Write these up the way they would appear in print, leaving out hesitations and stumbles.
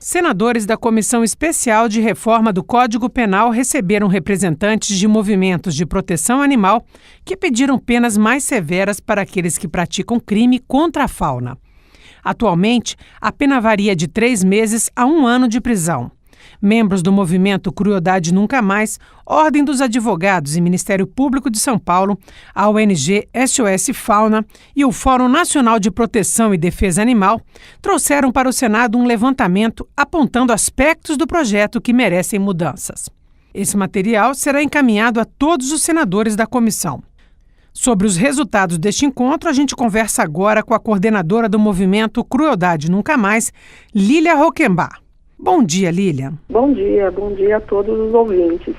Senadores da Comissão Especial de Reforma do Código Penal receberam representantes de movimentos de proteção animal que pediram penas mais severas para aqueles que praticam crime contra a fauna. Atualmente, a pena varia de 3 meses a 1 ano de prisão. Membros do movimento Crueldade Nunca Mais, Ordem dos Advogados e Ministério Público de São Paulo, a ONG SOS Fauna e o Fórum Nacional de Proteção e Defesa Animal trouxeram para o Senado um levantamento apontando aspectos do projeto que merecem mudanças. Esse material será encaminhado a todos os senadores da comissão. Sobre os resultados deste encontro, a gente conversa agora com a coordenadora do movimento Crueldade Nunca Mais, Lília Rockenbach. Bom dia, Lília. Bom dia a todos os ouvintes.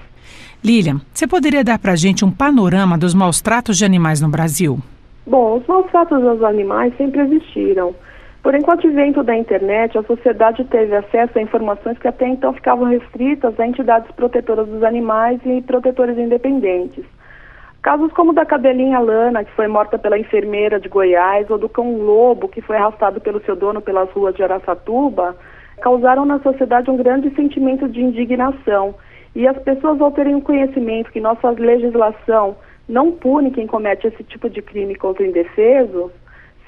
Lília, você poderia dar para a gente um panorama dos maus-tratos de animais no Brasil? Bom, os maus-tratos aos animais sempre existiram. Porém, com o advento da internet, a sociedade teve acesso a informações que até então ficavam restritas a entidades protetoras dos animais e protetores independentes. Casos como o da cadelinha Lana, que foi morta pela enfermeira de Goiás, ou do cão Lobo, que foi arrastado pelo seu dono pelas ruas de Araçatuba, causaram na sociedade um grande sentimento de indignação. E as pessoas, ao terem o conhecimento que nossa legislação não pune quem comete esse tipo de crime contra indefesos,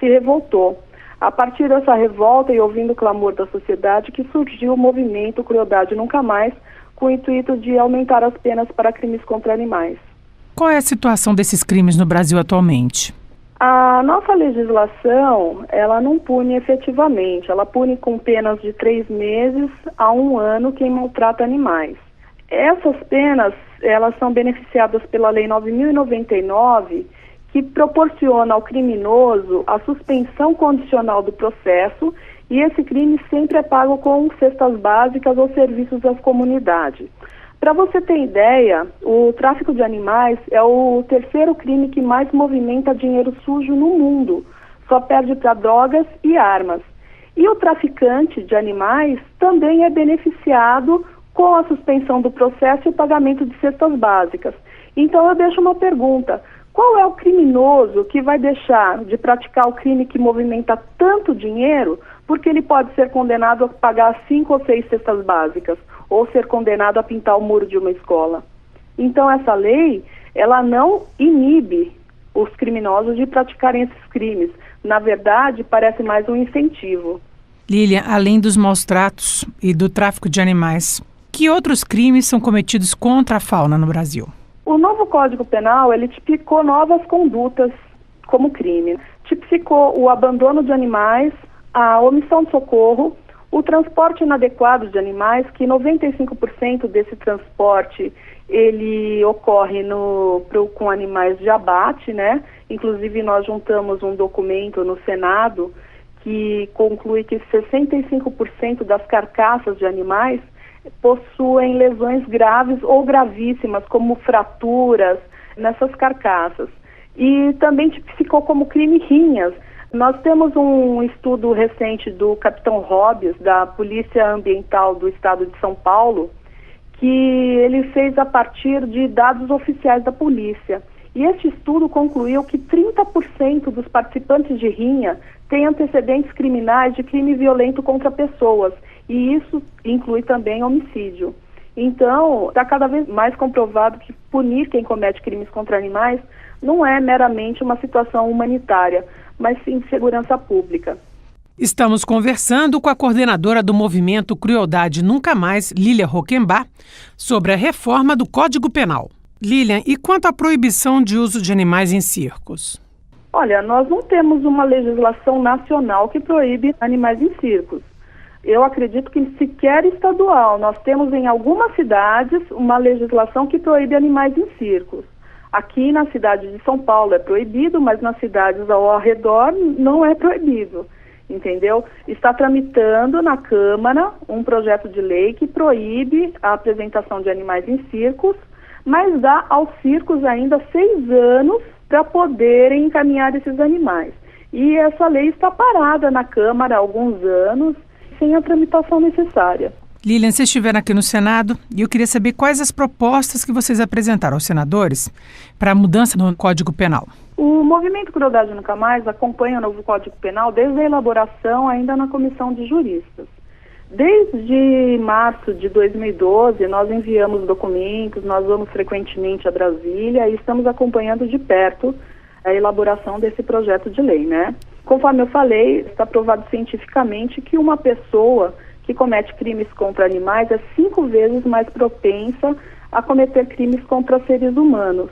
se revoltou. A partir dessa revolta e ouvindo o clamor da sociedade que surgiu o movimento Crueldade Nunca Mais, com o intuito de aumentar as penas para crimes contra animais. Qual é a situação desses crimes no Brasil atualmente? A nossa legislação, ela não pune efetivamente, ela pune com penas de 3 meses a 1 ano quem maltrata animais. Essas penas, elas são beneficiadas pela Lei 9.099, que proporciona ao criminoso a suspensão condicional do processo e esse crime sempre é pago com cestas básicas ou serviços às comunidades. Para você ter ideia, o tráfico de animais é o 3º crime que mais movimenta dinheiro sujo no mundo. Só perde para drogas e armas. E o traficante de animais também é beneficiado com a suspensão do processo e o pagamento de cestas básicas. Então eu deixo uma pergunta: qual é o criminoso que vai deixar de praticar o crime que movimenta tanto dinheiro porque ele pode ser condenado a pagar 5 ou 6 cestas básicas ou ser condenado a pintar o muro de uma escola? Então essa lei, ela não inibe os criminosos de praticarem esses crimes. Na verdade, parece mais um incentivo. Lília, além dos maus-tratos e do tráfico de animais, que outros crimes são cometidos contra a fauna no Brasil? O novo Código Penal, ele tipificou novas condutas como crime. Tipificou o abandono de animais, a omissão de socorro, o transporte inadequado de animais, que 95% desse transporte ele ocorre com animais de abate, né? Inclusive nós juntamos um documento no Senado que conclui que 65% das carcaças de animais possuem lesões graves ou gravíssimas, como fraturas nessas carcaças. E também tipificou como crime rinhas. Nós temos um estudo recente do capitão Hobbes, da Polícia Ambiental do Estado de São Paulo, que ele fez a partir de dados oficiais da polícia. E este estudo concluiu que 30% dos participantes de rinha têm antecedentes criminais de crime violento contra pessoas. E isso inclui também homicídio. Então, está cada vez mais comprovado que punir quem comete crimes contra animais não é meramente uma situação humanitária, mas sim segurança pública. Estamos conversando com a coordenadora do movimento Crueldade Nunca Mais, Lília Rockenbach, sobre a reforma do Código Penal. Lília, e quanto à proibição de uso de animais em circos? Olha, nós não temos uma legislação nacional que proíbe animais em circos. Eu acredito que sequer estadual. Nós temos em algumas cidades uma legislação que proíbe animais em circos. Aqui na cidade de São Paulo é proibido, mas nas cidades ao redor não é proibido, entendeu? Está tramitando na Câmara um projeto de lei que proíbe a apresentação de animais em circos, mas dá aos circos ainda 6 anos para poderem encaminhar esses animais. E essa lei está parada na Câmara há alguns anos, sem a tramitação necessária. Lilian, vocês estiveram aqui no Senado e eu queria saber quais as propostas que vocês apresentaram aos senadores para a mudança no Código Penal. O movimento Crueldade Nunca Mais acompanha o novo Código Penal desde a elaboração ainda na Comissão de Juristas. Desde março de 2012, nós enviamos documentos, nós vamos frequentemente a Brasília e estamos acompanhando de perto a elaboração desse projeto de lei, né? Conforme eu falei, está provado cientificamente que uma pessoa que comete crimes contra animais é 5 vezes mais propensa a cometer crimes contra seres humanos.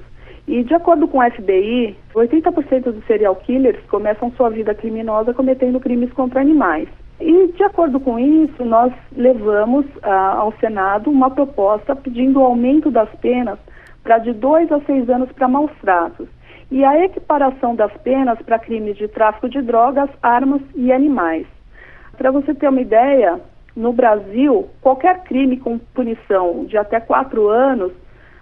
E de acordo com o FBI, 80% dos serial killers começam sua vida criminosa cometendo crimes contra animais. E, de acordo com isso, nós levamos ao Senado uma proposta pedindo o aumento das penas para de 2 a 6 anos para maus tratos e a equiparação das penas para crimes de tráfico de drogas, armas e animais. Para você ter uma ideia, no Brasil, qualquer crime com punição de até 4 anos,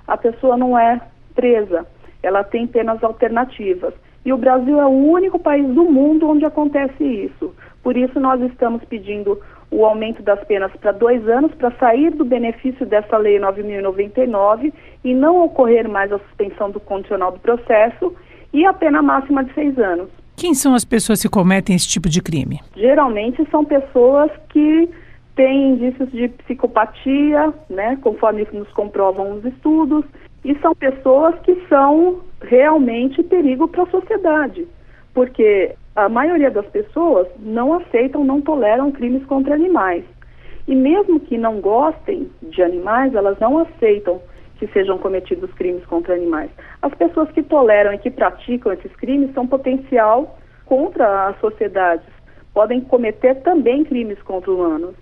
a pessoa não é presa, ela tem penas alternativas. E o Brasil é o único país do mundo onde acontece isso. Por isso, nós estamos pedindo o aumento das penas para 2 anos, para sair do benefício dessa Lei 9.099 e não ocorrer mais a suspensão do condicional do processo e a pena máxima de 6 anos. Quem são as pessoas que cometem esse tipo de crime? Geralmente são pessoas que têm indícios de psicopatia, né, conforme nos comprovam os estudos, e são pessoas que são realmente perigo para a sociedade, porque a maioria das pessoas não aceitam, não toleram crimes contra animais. E mesmo que não gostem de animais, elas não aceitam que sejam cometidos crimes contra animais. As pessoas que toleram e que praticam esses crimes são potencial contra as sociedades, podem cometer também crimes contra humanos.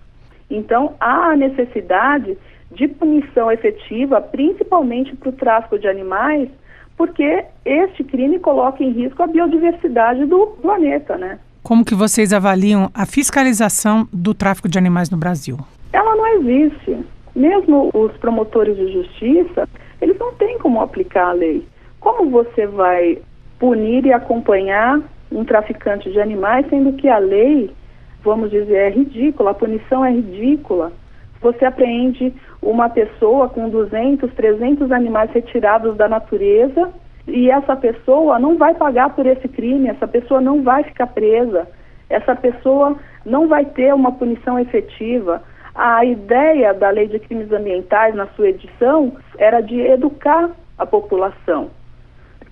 Então, há a necessidade de punição efetiva, principalmente para o tráfico de animais, porque este crime coloca em risco a biodiversidade do planeta, né? Como que vocês avaliam a fiscalização do tráfico de animais no Brasil? Ela não existe. Mesmo os promotores de justiça, eles não têm como aplicar a lei. Como você vai punir e acompanhar um traficante de animais, sendo que a lei, vamos dizer, é ridícula, a punição é ridícula? Você apreende uma pessoa com 200, 300 animais retirados da natureza e essa pessoa não vai pagar por esse crime, essa pessoa não vai ficar presa, essa pessoa não vai ter uma punição efetiva. A ideia da Lei de Crimes Ambientais, na sua edição, era de educar a população.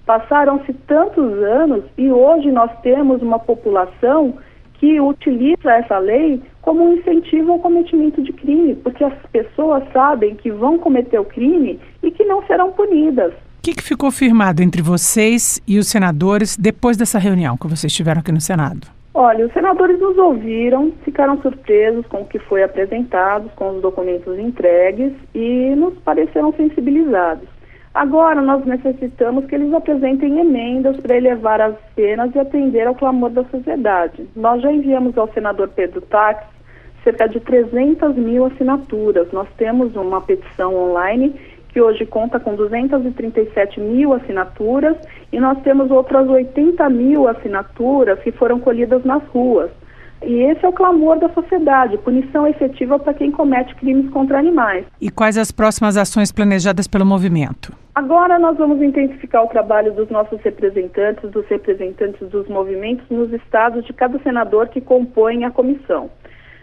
Passaram-se tantos anos e hoje nós temos uma população que utiliza essa lei como um incentivo ao cometimento de crime, porque as pessoas sabem que vão cometer o crime e que não serão punidas. O que ficou firmado entre vocês e os senadores depois dessa reunião que vocês tiveram aqui no Senado? Olha, os senadores nos ouviram, ficaram surpresos com o que foi apresentado, com os documentos entregues e nos pareceram sensibilizados. Agora nós necessitamos que eles apresentem emendas para elevar as penas e atender ao clamor da sociedade. Nós já enviamos ao senador Pedro Taques cerca de 300 mil assinaturas. Nós temos uma petição online que hoje conta com 237 mil assinaturas e nós temos outras 80 mil assinaturas que foram colhidas nas ruas. E esse é o clamor da sociedade, punição efetiva para quem comete crimes contra animais. E quais as próximas ações planejadas pelo movimento? Agora nós vamos intensificar o trabalho dos nossos representantes, dos representantes dos movimentos nos estados de cada senador que compõe a comissão.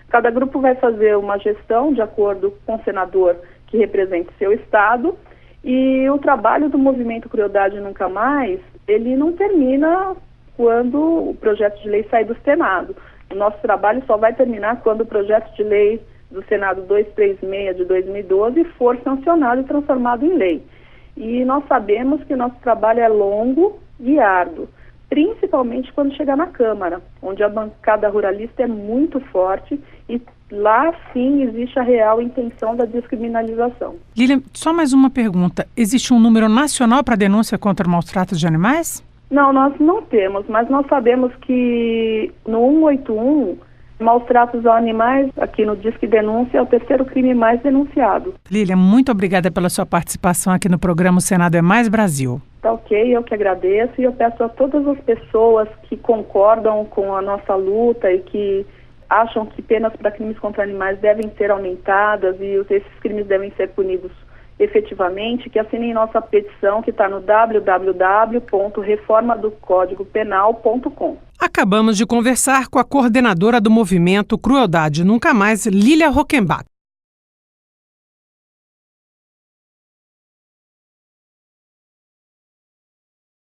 Cada grupo vai fazer uma gestão de acordo com o senador que representa o seu estado e o trabalho do movimento Crueldade Nunca Mais, ele não termina quando o projeto de lei sai do Senado. O nosso trabalho só vai terminar quando o projeto de lei do Senado 236 de 2012 for sancionado e transformado em lei. E nós sabemos que o nosso trabalho é longo e árduo, principalmente quando chegar na Câmara, onde a bancada ruralista é muito forte e lá sim existe a real intenção da descriminalização. Lilian, só mais uma pergunta. Existe um número nacional para denúncia contra maus tratos de animais? Não, nós não temos, mas nós sabemos que no 181, maus tratos a animais, aqui no Disque Denúncia, é o 3º crime mais denunciado. Lilian, muito obrigada pela sua participação aqui no programa O Senado é Mais Brasil. Tá ok, eu que agradeço e eu peço a todas as pessoas que concordam com a nossa luta e que acham que penas para crimes contra animais devem ser aumentadas e esses crimes devem ser punidos efetivamente, que assinem nossa petição que está no www.reformadocodigopenal.com. Acabamos de conversar com a coordenadora do movimento Crueldade Nunca Mais, Lília Rockenbach.